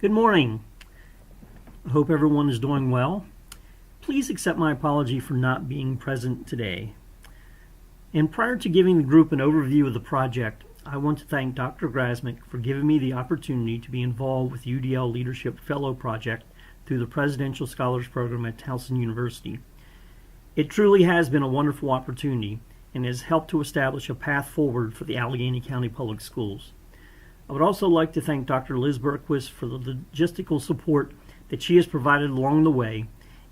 Good morning. I hope everyone is doing well. Please accept my apology for not being present today. And prior to giving the group an overview of the project, I want to thank Dr. Grasmick for giving me the opportunity to be involved with the UDL Leadership Fellow Project through the Presidential Scholars Program at Towson University. It truly has been a wonderful opportunity and has helped to establish a path forward for the Allegheny County Public Schools. I would also like to thank Dr. Liz Berquist for the logistical support that she has provided along the way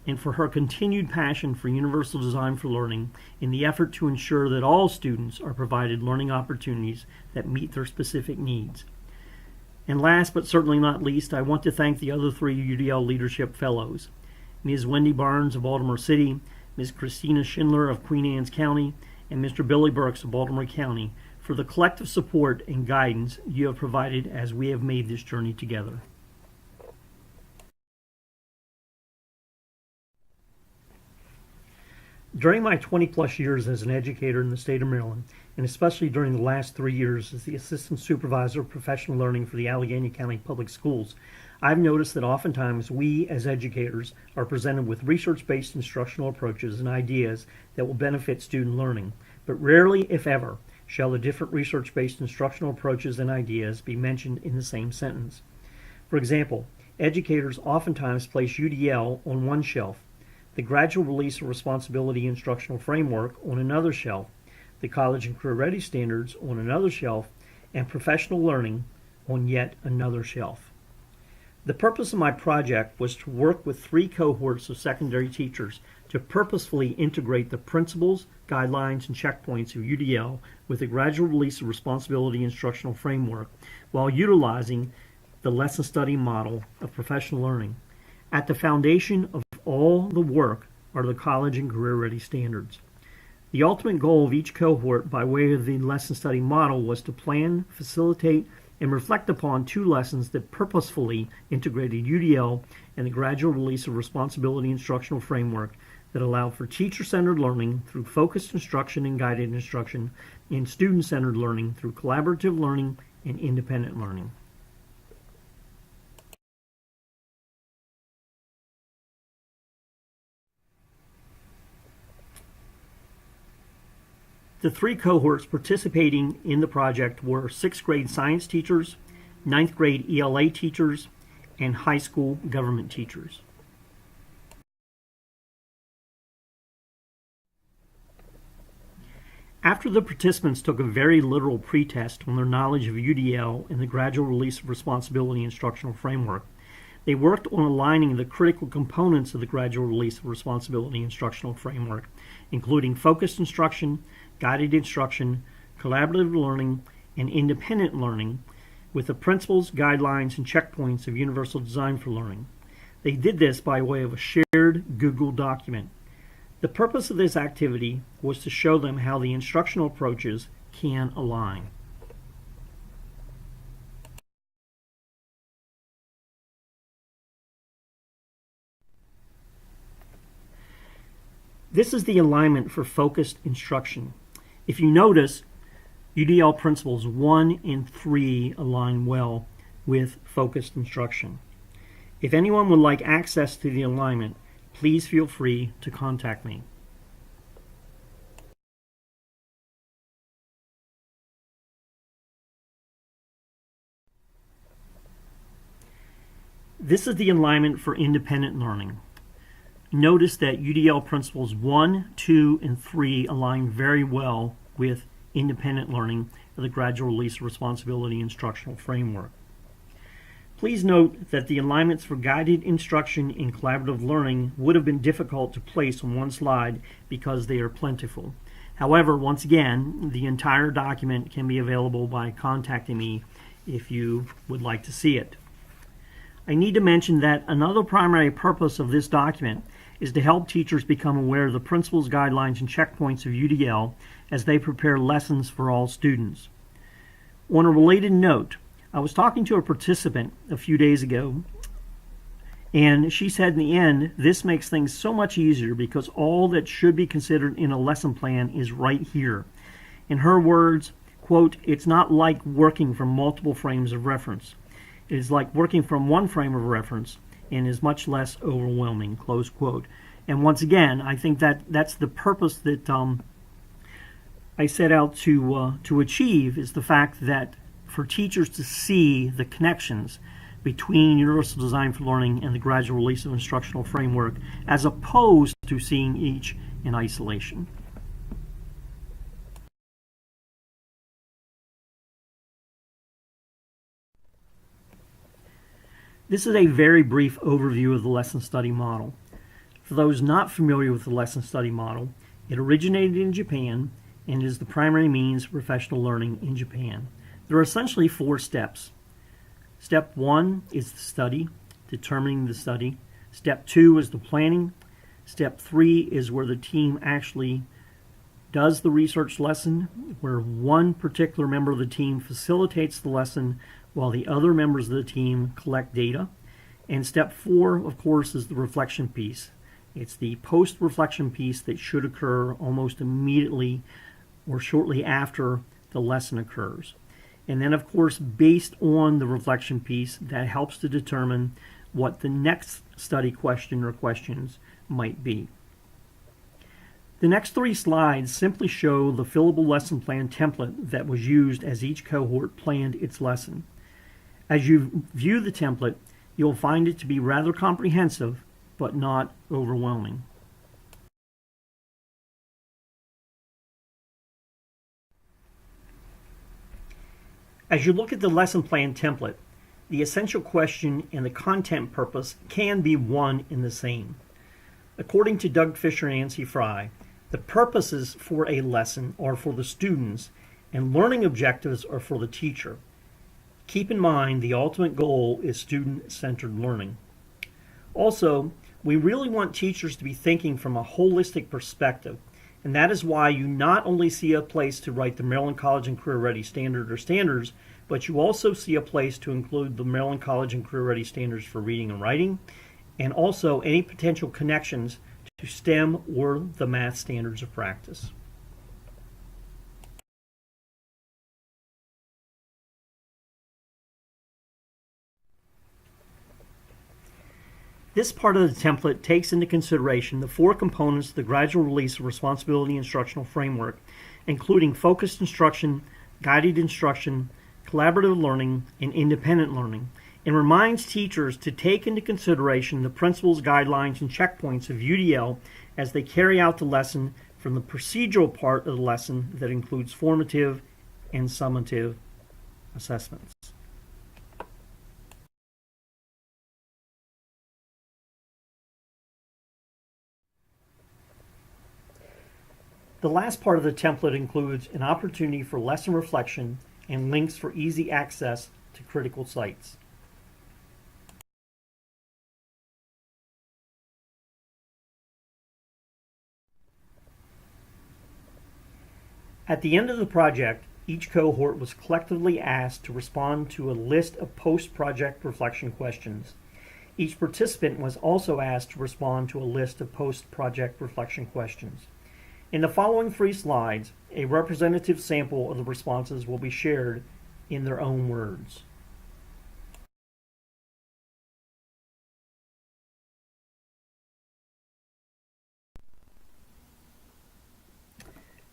and for her continued passion for universal design for learning in the effort to ensure that all students are provided learning opportunities that meet their specific needs. And last but certainly not least, I want to thank the other three UDL Leadership Fellows, Ms. Wendy Barnes of Baltimore City, Ms. Christina Schindler of Queen Anne's County, and Mr. Billy Burks of Baltimore County, for the collective support and guidance you have provided as we have made this journey together. During my 20-plus years as an educator in the state of Maryland, and especially during the last 3 years as the Assistant Supervisor of Professional Learning for the Allegheny County Public Schools, I've noticed that oftentimes we as educators are presented with research-based instructional approaches and ideas that will benefit student learning, but rarely, if ever, shall the different research-based instructional approaches and ideas be mentioned in the same sentence. For example, educators oftentimes place UDL on one shelf, the Gradual Release of Responsibility Instructional Framework on another shelf, the College and Career Ready Standards on another shelf, and Professional Learning on yet another shelf. The purpose of my project was to work with 3 cohorts of secondary teachers to purposefully integrate the principles, guidelines, and checkpoints of UDL with the Gradual Release of Responsibility Instructional Framework while utilizing the lesson study model of professional learning. At the foundation of all the work are the College and Career Ready Standards. The ultimate goal of each cohort by way of the lesson study model was to plan, facilitate, and reflect upon 2 lessons that purposefully integrated UDL and the Gradual Release of Responsibility Instructional Framework that allowed for teacher-centered learning through focused instruction and guided instruction, and student-centered learning through collaborative learning and independent learning. The 3 cohorts participating in the project were 6th grade science teachers, 9th grade ELA teachers, and high school government teachers. After the participants took a very literal pretest on their knowledge of UDL and the Gradual Release of Responsibility Instructional Framework, they worked on aligning the critical components of the Gradual Release of Responsibility Instructional Framework, including focused instruction, guided instruction, collaborative learning, and independent learning, with the principles, guidelines, and checkpoints of universal design for learning. They did this by way of a shared Google document. The purpose of this activity was to show them how the instructional approaches can align. This is the alignment for focused instruction. If you notice, UDL principles 1 and 3 align well with focused instruction. If anyone would like access to the alignment, please feel free to contact me. This is the alignment for independent learning. Notice that UDL principles 1, 2, and 3 align very well with independent learning of the Gradual Release of Responsibility Instructional Framework. Please note that the alignments for guided instruction and collaborative learning would have been difficult to place on one slide because they are plentiful. However, once again, the entire document can be available by contacting me if you would like to see it. I need to mention that another primary purpose of this document is to help teachers become aware of the principles, guidelines, and checkpoints of UDL as they prepare lessons for all students. On a related note, I was talking to a participant a few days ago, and she said in the end, this makes things so much easier because all that should be considered in a lesson plan is right here. In her words, quote, "It's not like working from multiple frames of reference. is like working from one frame of reference and is much less overwhelming, close quote. And once again, I think that's the purpose that I set out to achieve, is the fact that for teachers to see the connections between Universal Design for Learning and the Gradual Release of Instructional Framework, as opposed to seeing each in isolation. This is a very brief overview of the lesson study model. For those not familiar with the lesson study model, it originated in Japan and is the primary means of professional learning in Japan. There are essentially 4 steps. Step 1 is the study, determining the study. Step 2 is the planning. Step 3 is where the team actually does the research lesson, where one particular member of the team facilitates the lesson while the other members of the team collect data. And step 4, of course, is the reflection piece. It's the post-reflection piece that should occur almost immediately or shortly after the lesson occurs. And then, of course, based on the reflection piece, that helps to determine what the next study question or questions might be. The next 3 slides simply show the fillable lesson plan template that was used as each cohort planned its lesson. As you view the template, you'll find it to be rather comprehensive, but not overwhelming. As you look at the lesson plan template, the essential question and the content purpose can be one and the same. According to Doug Fisher and Nancy Fry, the purposes for a lesson are for the students and learning objectives are for the teacher. Keep in mind the ultimate goal is student-centered learning. Also, we really want teachers to be thinking from a holistic perspective, and that is why you not only see a place to write the Maryland College and Career Ready Standard or Standards, but you also see a place to include the Maryland College and Career Ready Standards for Reading and Writing, and also any potential connections to STEM or the math standards of practice. This part of the template takes into consideration the 4 components of the Gradual Release of Responsibility Instructional Framework, including focused instruction, guided instruction, collaborative learning, and independent learning, and reminds teachers to take into consideration the principles, guidelines, and checkpoints of UDL as they carry out the lesson, from the procedural part of the lesson that includes formative and summative assessments. The last part of the template includes an opportunity for lesson reflection and links for easy access to critical sites. At the end of the project, each cohort was collectively asked to respond to a list of post-project reflection questions. Each participant was also asked to respond to a list of post-project reflection questions. In the following 3 slides, a representative sample of the responses will be shared in their own words.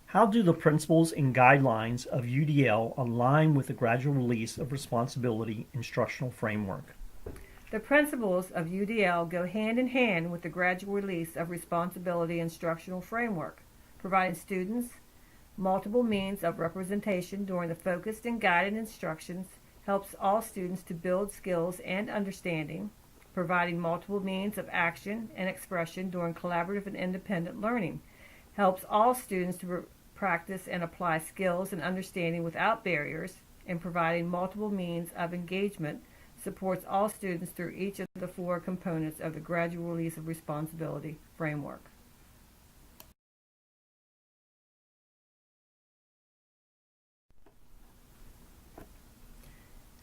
How do the principles and guidelines of UDL align with the Gradual Release of Responsibility Instructional Framework? The principles of UDL go hand in hand with the Gradual Release of Responsibility Instructional Framework, providing students multiple means of representation during the focused and guided instructions, helps all students to build skills and understanding, providing multiple means of action and expression during collaborative and independent learning, helps all students to practice and apply skills and understanding without barriers, and providing multiple means of engagement supports all students through each of the 4 components of the Gradual Release of Responsibility framework.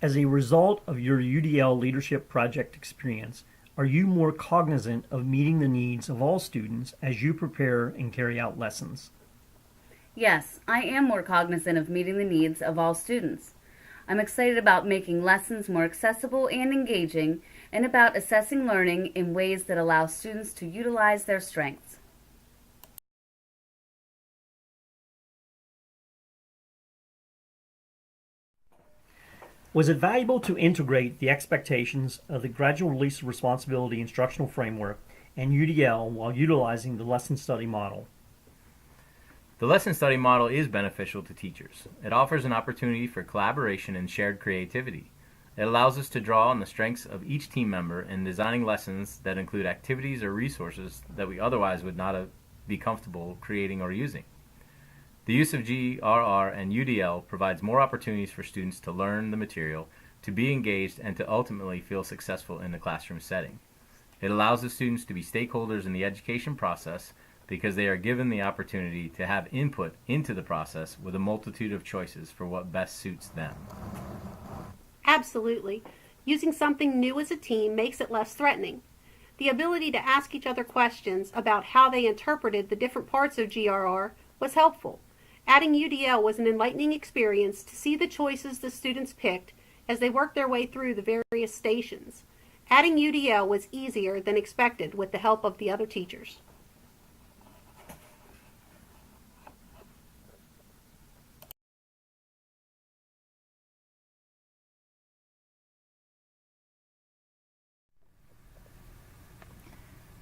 As a result of your UDL leadership project experience, are you more cognizant of meeting the needs of all students as you prepare and carry out lessons? Yes, I am more cognizant of meeting the needs of all students. I'm excited about making lessons more accessible and engaging, and about assessing learning in ways that allow students to utilize their strengths. Was it valuable to integrate the expectations of the Gradual Release of Responsibility instructional framework and UDL while utilizing the lesson study model? The lesson study model is beneficial to teachers. It offers an opportunity for collaboration and shared creativity. It allows us to draw on the strengths of each team member in designing lessons that include activities or resources that we otherwise would not be comfortable creating or using. The use of GRR and UDL provides more opportunities for students to learn the material, to be engaged, and to ultimately feel successful in the classroom setting. It allows the students to be stakeholders in the education process because they are given the opportunity to have input into the process with a multitude of choices for what best suits them. Absolutely. Using something new as a team makes it less threatening. The ability to ask each other questions about how they interpreted the different parts of GRR was helpful. Adding UDL was an enlightening experience to see the choices the students picked as they worked their way through the various stations. Adding UDL was easier than expected with the help of the other teachers.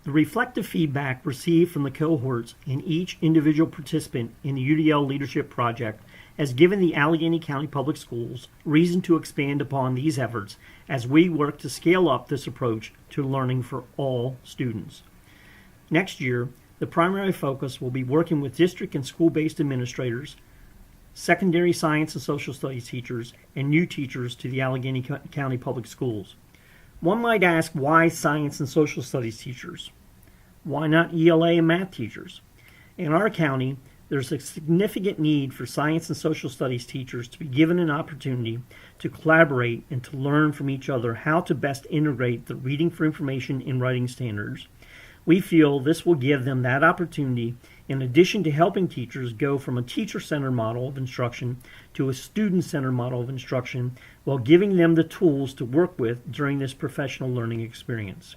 The reflective feedback received from the cohorts and each individual participant in the UDL Leadership Project has given the Allegheny County Public Schools reason to expand upon these efforts as we work to scale up this approach to learning for all students. Next year, the primary focus will be working with district and school-based administrators, secondary science and social studies teachers, and new teachers to the Allegheny County Public Schools. One might ask, why science and social studies teachers? Why not ELA and math teachers? In our county, there's a significant need for science and social studies teachers to be given an opportunity to collaborate and to learn from each other how to best integrate the reading for information and writing standards. We feel this will give them that opportunity in addition to helping teachers go from a teacher-centered model of instruction to a student-centered model of instruction while giving them the tools to work with during this professional learning experience.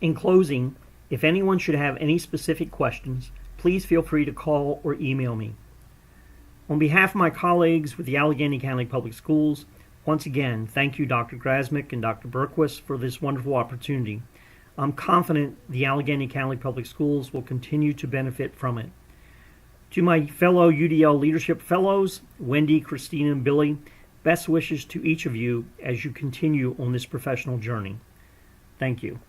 In closing, if anyone should have any specific questions, please feel free to call or email me. On behalf of my colleagues with the Allegheny County Public Schools, once again, thank you, Dr. Grasmick and Dr. Berquist, for this wonderful opportunity. I'm confident the Allegheny County Public Schools will continue to benefit from it. To my fellow UDL Leadership Fellows, Wendy, Christina, and Billy, best wishes to each of you as you continue on this professional journey. Thank you.